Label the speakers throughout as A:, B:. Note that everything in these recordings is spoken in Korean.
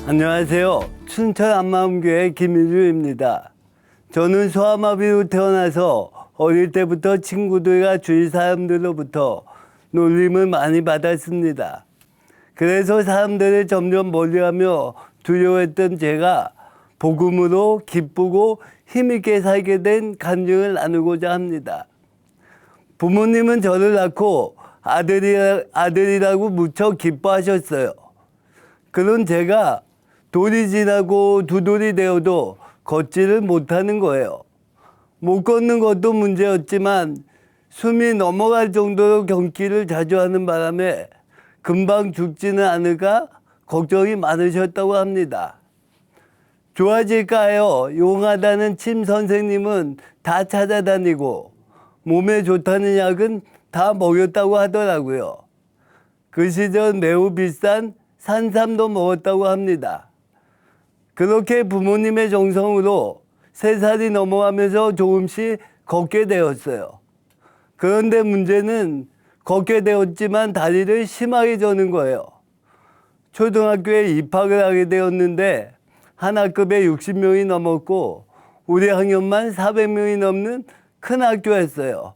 A: 안녕하세요. 춘천 안마음교회 김일주입니다. 저는 소아마비로 태어나서 어릴 때부터 친구들과 주위 사람들로부터 놀림을 많이 받았습니다. 그래서 사람들을 점점 멀리하며 두려워했던 제가 복음으로 기쁘고 힘있게 살게 된 간증을 나누고자 합니다. 부모님은 저를 낳고 아들이라고 무척 기뻐하셨어요. 그런 제가 돌이 지나고 두 돌이 되어도 걷지를 못하는 거예요. 못 걷는 것도 문제였지만 숨이 넘어갈 정도로 경기를 자주 하는 바람에 금방 죽지는 않을까 걱정이 많으셨다고 합니다. 좋아질까 하여 용하다는 침 선생님은 다 찾아다니고 몸에 좋다는 약은 다 먹였다고 하더라고요. 그 시절 매우 비싼 산삼도 먹었다고 합니다. 그렇게 부모님의 정성으로 3살이 넘어가면서 조금씩 걷게 되었어요. 그런데 문제는 걷게 되었지만 다리를 심하게 저는 거예요. 초등학교에 입학을 하게 되었는데 한 학급에 60명이 넘었고 우리 학년만 400명이 넘는 큰 학교였어요.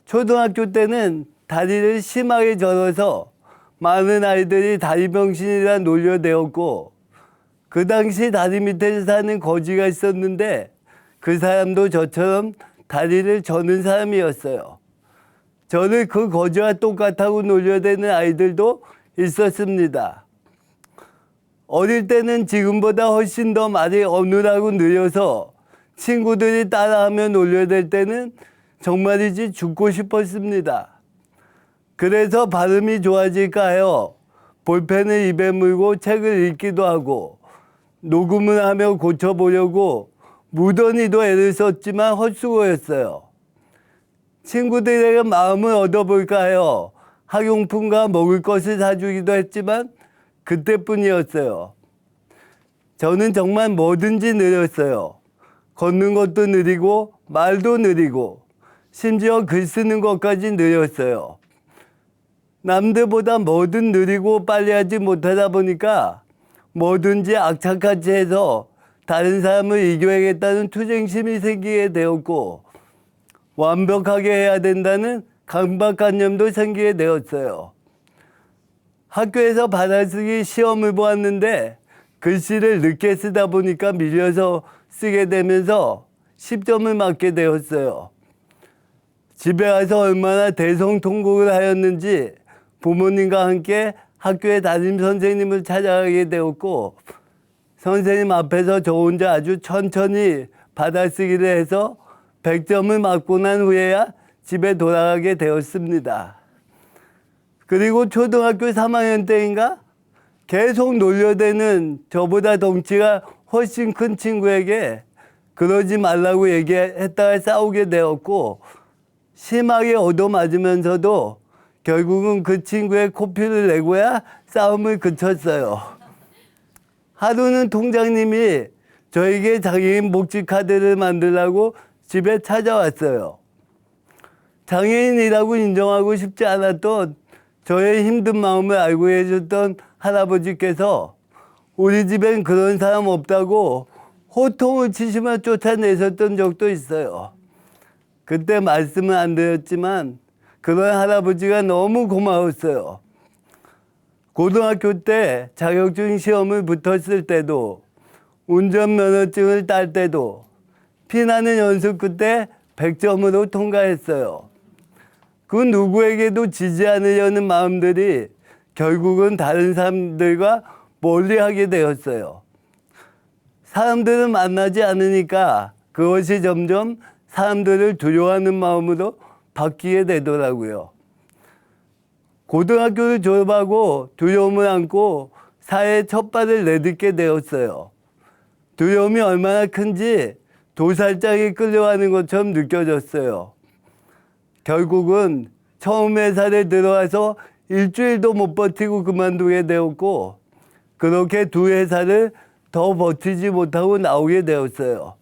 A: 초등학교 때는 다리를 심하게 저어서 많은 아이들이 다리병신이라 놀려대었고 그 당시 다리 밑에 사는 거지가 있었는데 그 사람도 저처럼 다리를 저는 사람이었어요. 저를 그 거지와 똑같다고 놀려대는 아이들도 있었습니다. 어릴 때는 지금보다 훨씬 더 말이 어눌하고 느려서 친구들이 따라하며 놀려댈 때는 정말이지 죽고 싶었습니다. 그래서 발음이 좋아질까 하여 볼펜을 입에 물고 책을 읽기도 하고 녹음을 하며 고쳐보려고 무던히도 애를 썼지만 헛수고였어요. 친구들에게 마음을 얻어볼까 하여 학용품과 먹을 것을 사주기도 했지만 그때뿐이었어요. 저는 정말 뭐든지 느렸어요. 걷는 것도 느리고 말도 느리고 심지어 글 쓰는 것까지 느렸어요. 남들보다 뭐든 느리고 빨리 하지 못하다 보니까 뭐든지 악착같이 해서 다른 사람을 이겨야겠다는 투쟁심이 생기게 되었고 완벽하게 해야 된다는 강박관념도 생기게 되었어요. 학교에서 받아쓰기 시험을 보았는데 글씨를 늦게 쓰다 보니까 밀려서 쓰게 되면서 10점을 맞게 되었어요. 집에 와서 얼마나 대성통곡을 하였는지 부모님과 함께 학교의 담임 선생님을 찾아가게 되었고 선생님 앞에서 저 혼자 아주 천천히 받아쓰기를 해서 100점을 맞고 난 후에야 집에 돌아가게 되었습니다. 그리고 초등학교 3학년 때인가 계속 놀려대는 저보다 덩치가 훨씬 큰 친구에게 그러지 말라고 얘기했다가 싸우게 되었고 심하게 얻어맞으면서도 결국은 그 친구의 코피를 내고야 싸움을 그쳤어요. 하루는 통장님이 저에게 장애인 복지 카드를 만들라고 집에 찾아왔어요. 장애인이라고 인정하고 싶지 않았던 저의 힘든 마음을 알고 해줬던 할아버지께서 우리 집엔 그런 사람 없다고 호통을 치시며 쫓아내셨던 적도 있어요. 그때 말씀은 안 드렸지만 그런 할아버지가 너무 고마웠어요. 고등학교 때 자격증 시험을 붙었을 때도 운전면허증을 딸 때도 피나는 연습 끝에 100점으로 통과했어요. 그 누구에게도 지지 않으려는 마음들이 결국은 다른 사람들과 멀리하게 되었어요. 사람들을 만나지 않으니까 그것이 점점 사람들을 두려워하는 마음으로 바뀌게 되더라고요. 고등학교를 졸업하고 두려움을 안고 사회에 첫 발을 내딛게 되었어요. 두려움이 얼마나 큰지 도살장에 끌려가는 것처럼 느껴졌어요. 결국은 처음 회사에 들어와서 일주일도 못 버티고 그만두게 되었고 그렇게 2회사를 더 버티지 못하고 나오게 되었어요.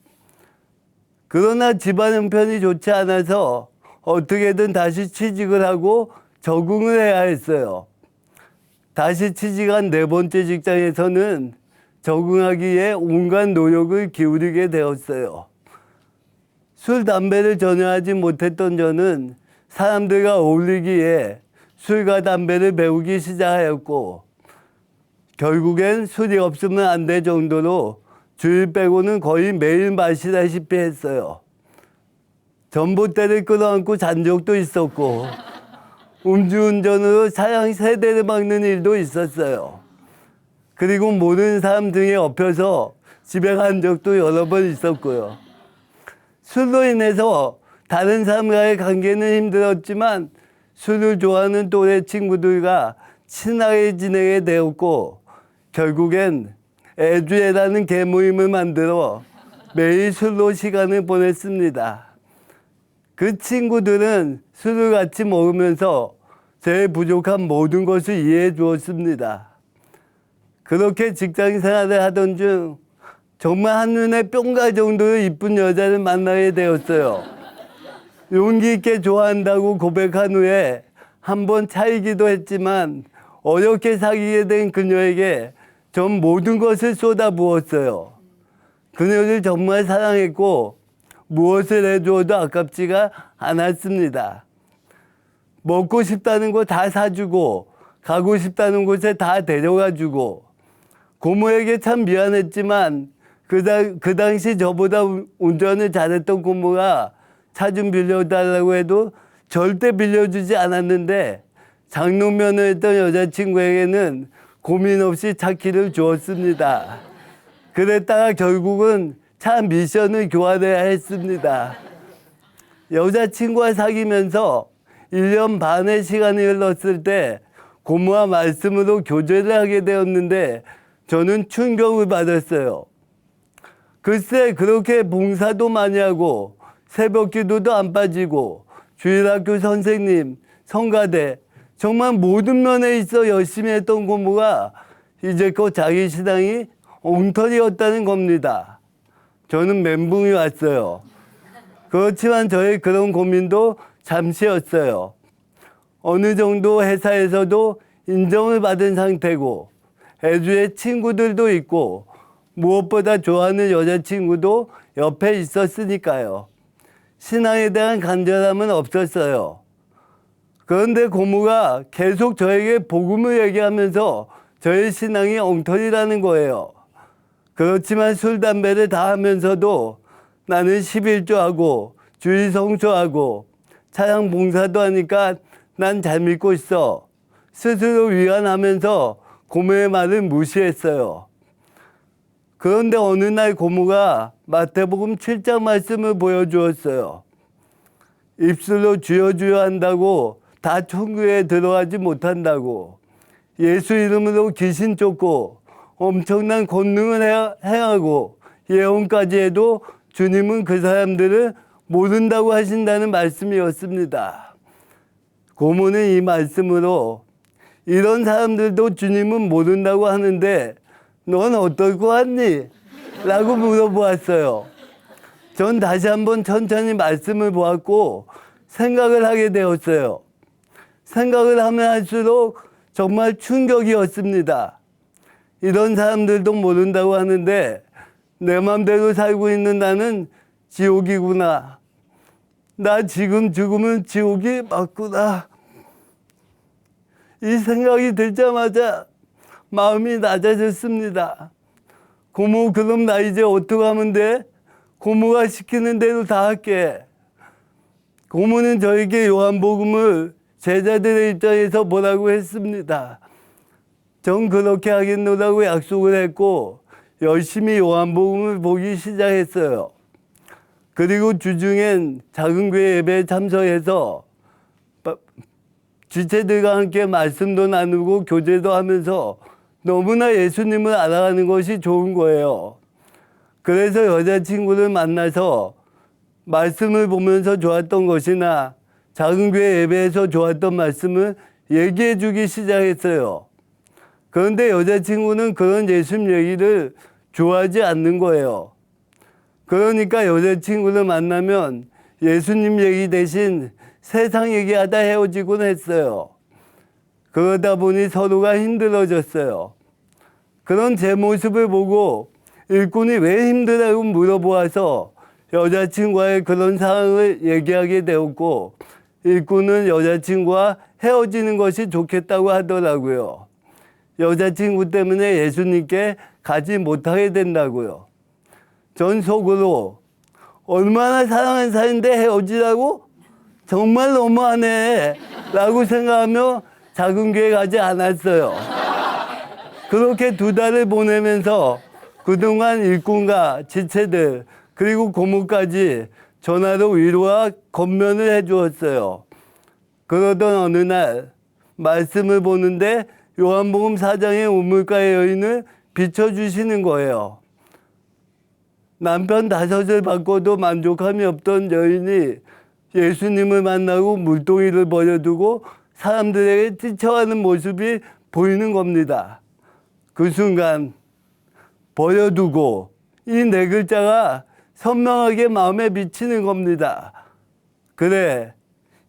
A: 그러나 집안 형편이 좋지 않아서 어떻게든 다시 취직을 하고 적응을 해야 했어요. 다시 취직한 네 번째 직장에서는 적응하기에 온갖 노력을 기울이게 되었어요. 술, 담배를 전혀 하지 못했던 저는 사람들과 어울리기에 술과 담배를 배우기 시작하였고, 결국엔 술이 없으면 안 될 정도로 주일 빼고는 거의 매일 마시다시피 했어요. 전봇대를 끌어안고 잔 적도 있었고, 음주운전으로 차량 세대를 막는 일도 있었어요. 그리고 모르는 사람 등에 엎여서 집에 간 적도 여러 번 있었고요. 술로 인해서 다른 사람과의 관계는 힘들었지만 술을 좋아하는 또래 친구들과 친하게 지내게 되었고, 결국엔 애주애라는 개모임을 만들어 매일 술로 시간을 보냈습니다. 그 친구들은 술을 같이 먹으면서 제 부족한 모든 것을 이해해 주었습니다. 그렇게 직장 생활을 하던 중 정말 한눈에 뿅가 정도의 이쁜 여자를 만나게 되었어요. 용기 있게 좋아한다고 고백한 후에 한번 차이기도 했지만 어렵게 사귀게 된 그녀에게 전 모든 것을 쏟아부었어요. 그녀를 정말 사랑했고 무엇을 해주어도 아깝지가 않았습니다. 먹고 싶다는 거 다 사주고 가고 싶다는 곳에 다 데려가주고, 고모에게 참 미안했지만 그 당시 저보다 운전을 잘했던 고모가 차 좀 빌려달라고 해도 절대 빌려주지 않았는데, 장롱면허했던 여자친구에게는 고민 없이 차 키를 주었습니다. 그랬다가 결국은 차 미션을 교환해야 했습니다. 여자친구와 사귀면서 1년 반의 시간이 흘렀을 때 고모와 말씀으로 교제를 하게 되었는데 저는 충격을 받았어요. 글쎄, 그렇게 봉사도 많이 하고 새벽 기도도 안 빠지고 주일학교 선생님, 성가대, 정말 모든 면에 있어 열심히 했던 고모가 이제껏 자기 신앙이 엉터리였다는 겁니다. 저는 멘붕이 왔어요. 그렇지만 저의 그런 고민도 잠시였어요. 어느 정도 회사에서도 인정을 받은 상태고 애주의 친구들도 있고 무엇보다 좋아하는 여자친구도 옆에 있었으니까요. 신앙에 대한 간절함은 없었어요. 그런데 고모가 계속 저에게 복음을 얘기하면서 저의 신앙이 엉터리라는 거예요. 그렇지만 술, 담배를 다 하면서도 나는 11조하고 주일 성수하고 차량 봉사도 하니까 난 잘 믿고 있어. 스스로 위안하면서 고모의 말을 무시했어요. 그런데 어느 날 고모가 마태복음 7장 말씀을 보여주었어요. 입술로 주여 주여 한다고 다 천국에 들어가지 못한다고. 예수 이름으로 귀신 쫓고 엄청난 권능을 행하고 예언까지 해도 주님은 그 사람들을 모른다고 하신다는 말씀이었습니다. 고모는 이 말씀으로 이런 사람들도 주님은 모른다고 하는데 넌 어떨 것 같니? 라고 물어보았어요. 전 다시 한번 천천히 말씀을 보았고 생각을 하게 되었어요. 생각을 하면 할수록 정말 충격이었습니다. 이런 사람들도 모른다고 하는데 내 맘대로 살고 있는 나는 지옥이구나. 나 지금 죽으면 지옥이 맞구나. 이 생각이 들자마자 마음이 낮아졌습니다. 고모, 그럼 나 이제 어떡하면 돼? 고모가 시키는 대로 다 할게. 고모는 저에게 요한복음을 제자들의 입장에서 보라고 했습니다. 전 그렇게 하겠노라고 약속을 했고 열심히 요한복음을 보기 시작했어요. 그리고 주중엔 작은 교회 예배에 참석해서 지체들과 함께 말씀도 나누고 교제도 하면서 너무나 예수님을 알아가는 것이 좋은 거예요. 그래서 여자친구를 만나서 말씀을 보면서 좋았던 것이나 작은 교회 예배에서 좋았던 말씀을 얘기해 주기 시작했어요. 그런데 여자친구는 그런 예수님 얘기를 좋아하지 않는 거예요. 그러니까 여자친구를 만나면 예수님 얘기 대신 세상 얘기하다 헤어지곤 했어요. 그러다 보니 서로가 힘들어졌어요. 그런 제 모습을 보고 일꾼이 왜 힘들다고 물어보아서 여자친구와의 그런 상황을 얘기하게 되었고, 일꾼은 여자친구와 헤어지는 것이 좋겠다고 하더라고요. 여자친구 때문에 예수님께 가지 못하게 된다고요. 전 속으로 얼마나 사랑하는 사이인데 헤어지라고? 정말 너무하네 라고 생각하며 작은 교회 가지 않았어요. 그렇게 2달을 보내면서 그동안 일꾼과 지체들 그리고 고모까지 전화로 위로와 권면을 해주었어요. 그러던 어느 날 말씀을 보는데 요한복음 4장의 우물가의 여인을 비춰주시는 거예요. 남편 5을 바꿔도 만족함이 없던 여인이 예수님을 만나고 물동이를 버려두고 사람들에게 뛰쳐가는 모습이 보이는 겁니다. 그 순간 버려두고 이 4글자가 선명하게 마음에 비치는 겁니다. 그래,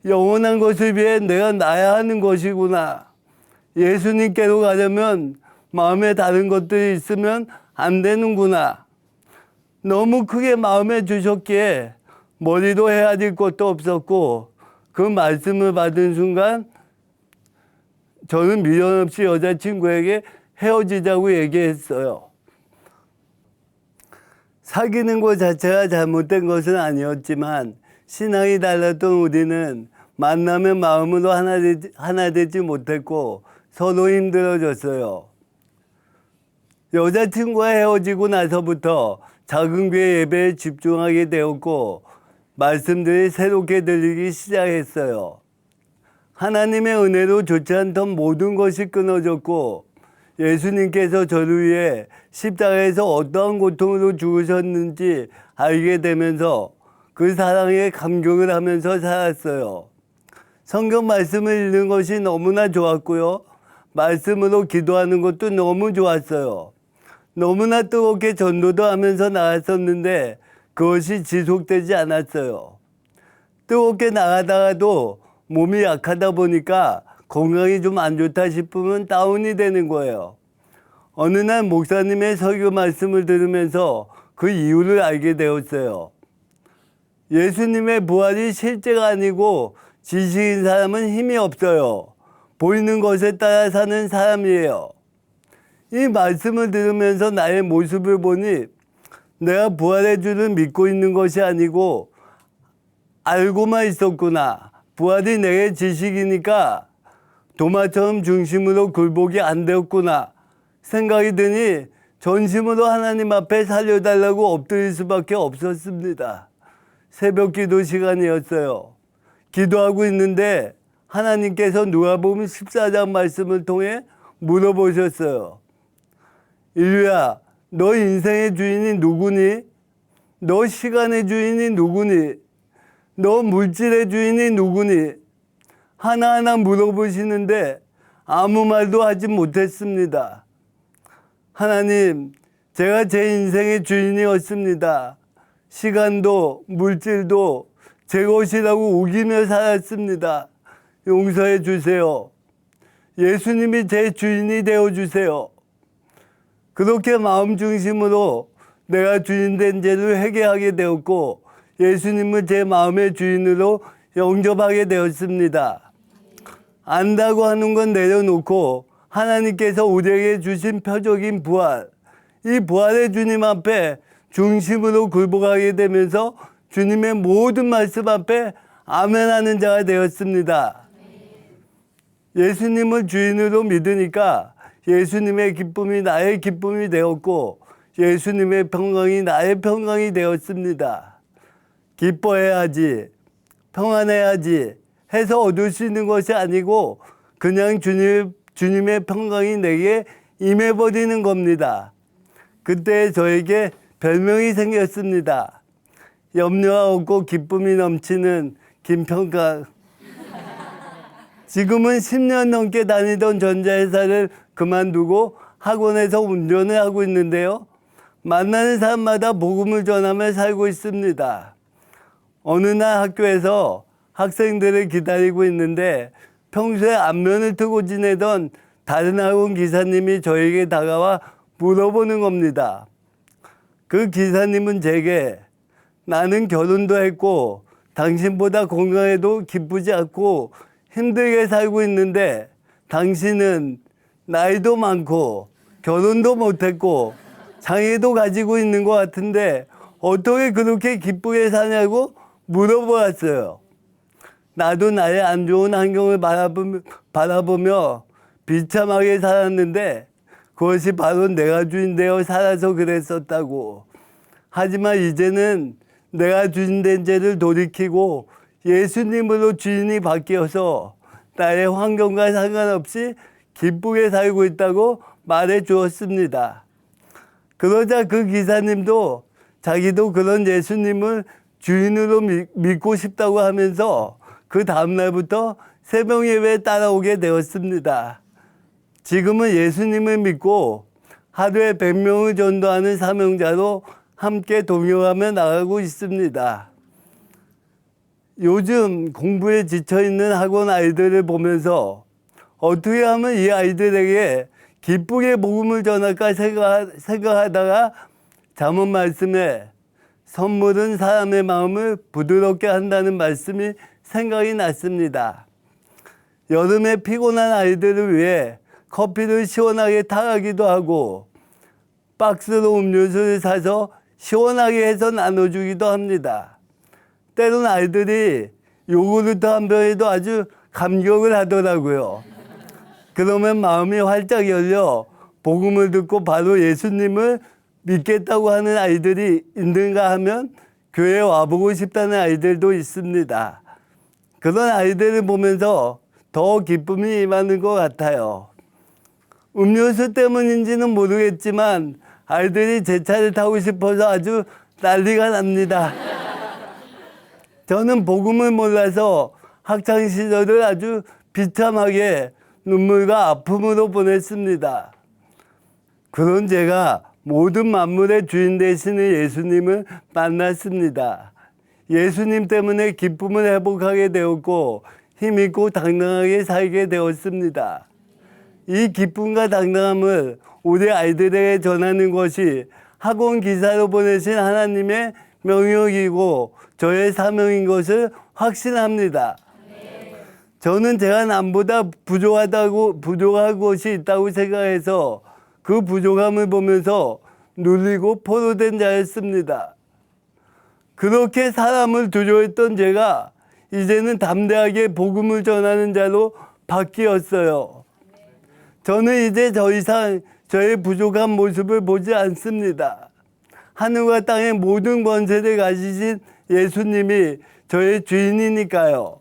A: 영원한 것을 위해 내가 놔야 하는 것이구나. 예수님께로 가려면 마음에 다른 것들이 있으면 안 되는구나. 너무 크게 마음에 주셨기에 머리도 헤아릴 것도 없었고, 그 말씀을 받은 순간 저는 미련 없이 여자친구에게 헤어지자고 얘기했어요. 사귀는 것 자체가 잘못된 것은 아니었지만 신앙이 달랐던 우리는 만나면 마음으로 하나 되지 못했고 서로 힘들어졌어요. 여자친구와 헤어지고 나서부터 작은 교회 예배에 집중하게 되었고 말씀들이 새롭게 들리기 시작했어요. 하나님의 은혜로 좋지 않던 모든 것이 끊어졌고 예수님께서 저를 위해 십자가에서 어떠한 고통으로 죽으셨는지 알게 되면서 그 사랑에 감격을 하면서 살았어요. 성경 말씀을 읽는 것이 너무나 좋았고요. 말씀으로 기도하는 것도 너무 좋았어요. 너무나 뜨겁게 전도도 하면서 나갔었는데 그것이 지속되지 않았어요. 뜨겁게 나가다가도 몸이 약하다 보니까 건강이 좀 안 좋다 싶으면 다운이 되는 거예요. 어느 날 목사님의 설교 말씀을 들으면서 그 이유를 알게 되었어요. 예수님의 부활이 실제가 아니고 지식인 사람은 힘이 없어요. 보이는 것에 따라 사는 사람이에요. 이 말씀을 들으면서 나의 모습을 보니 내가 부활의 줄을 믿고 있는 것이 아니고 알고만 있었구나. 부활이 내게 지식이니까 도마처럼 중심으로 굴복이 안 되었구나 생각이 드니 전심으로 하나님 앞에 살려달라고 엎드릴 수밖에 없었습니다. 새벽 기도 시간이었어요. 기도하고 있는데 하나님께서 누가복음 14장 말씀을 통해 물어보셨어요. 인류야, 너 인생의 주인이 누구니? 너 시간의 주인이 누구니? 너 물질의 주인이 누구니? 하나하나 물어보시는데 아무 말도 하지 못했습니다. 하나님, 제가 제 인생의 주인이었습니다. 시간도 물질도 제 것이라고 우기며 살았습니다. 용서해 주세요. 예수님이 제 주인이 되어 주세요. 그렇게 마음 중심으로 내가 주인된 죄를 회개하게 되었고 예수님을 제 마음의 주인으로 영접하게 되었습니다. 안다고 하는 건 내려놓고 하나님께서 우리에게 주신 표적인 부활, 이 부활의 주님 앞에 중심으로 굴복하게 되면서 주님의 모든 말씀 앞에 아멘하는 자가 되었습니다. 예수님을 주인으로 믿으니까 예수님의 기쁨이 나의 기쁨이 되었고 예수님의 평강이 나의 평강이 되었습니다. 기뻐해야지, 평안해야지 해서 얻을 수 있는 것이 아니고 그냥 주님의 평강이 내게 임해버리는 겁니다. 그때 저에게 별명이 생겼습니다. 염려가 없고 기쁨이 넘치는 김평강. 지금은 10년 넘게 다니던 전자회사를 그만두고 학원에서 운전을 하고 있는데요. 만나는 사람마다 복음을 전하며 살고 있습니다. 어느 날 학교에서 학생들을 기다리고 있는데 평소에 안면을 트고 지내던 다른 학원 기사님이 저에게 다가와 물어보는 겁니다. 그 기사님은 제게 나는 결혼도 했고 당신보다 건강해도 기쁘지 않고 힘들게 살고 있는데 당신은 나이도 많고 결혼도 못했고 장애도 가지고 있는 것 같은데 어떻게 그렇게 기쁘게 사냐고 물어보았어요. 나도 나의 안 좋은 환경을 바라보며 비참하게 살았는데 그것이 바로 내가 주인 되어 살아서 그랬었다고. 하지만 이제는 내가 주인 된 죄를 돌이키고 예수님으로 주인이 바뀌어서 나의 환경과 상관없이 기쁘게 살고 있다고 말해 주었습니다. 그러자 그 기사님도 자기도 그런 예수님을 주인으로 믿고 싶다고 하면서 그 다음날부터 새벽 예배에 따라오게 되었습니다. 지금은 예수님을 믿고 하루에 100명을 전도하는 사명자로 함께 동역하며 나가고 있습니다. 요즘 공부에 지쳐있는 학원 아이들을 보면서 어떻게 하면 이 아이들에게 기쁘게 복음을 전할까 생각하다가 잠언 말씀에 선물은 사람의 마음을 부드럽게 한다는 말씀이 생각이 났습니다. 여름에 피곤한 아이들을 위해 커피를 시원하게 타가기도 하고 박스로 음료수를 사서 시원하게 해서 나눠주기도 합니다. 때론 아이들이 요구르트 한 병에도 아주 감격을 하더라고요. 그러면 마음이 활짝 열려 복음을 듣고 바로 예수님을 믿겠다고 하는 아이들이 있는가 하면 교회에 와보고 싶다는 아이들도 있습니다. 그런 아이들을 보면서 더 기쁨이 임하는 것 같아요. 음료수 때문인지는 모르겠지만 아이들이 제 차를 타고 싶어서 아주 난리가 납니다. 저는 복음을 몰라서 학창시절을 아주 비참하게 눈물과 아픔으로 보냈습니다. 그런 제가 모든 만물의 주인 되시는 예수님을 만났습니다. 예수님 때문에 기쁨을 회복하게 되었고 힘있고 당당하게 살게 되었습니다. 이 기쁨과 당당함을 우리 아이들에게 전하는 것이 학원 기사로 보내신 하나님의 명령이고 저의 사명인 것을 확신합니다. 저는 제가 남보다 부족한 것이 있다고 생각해서 그 부족함을 보면서 눌리고 포로된 자였습니다. 그렇게 사람을 두려워했던 제가 이제는 담대하게 복음을 전하는 자로 바뀌었어요. 저는 이제 더 이상 저의 부족한 모습을 보지 않습니다. 하늘과 땅의 모든 권세를 가지신 예수님이 저의 주인이니까요.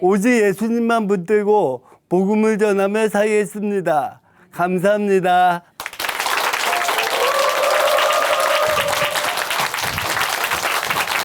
A: 오직 예수님만 붙들고 복음을 전하며 살겠습니다. 감사합니다.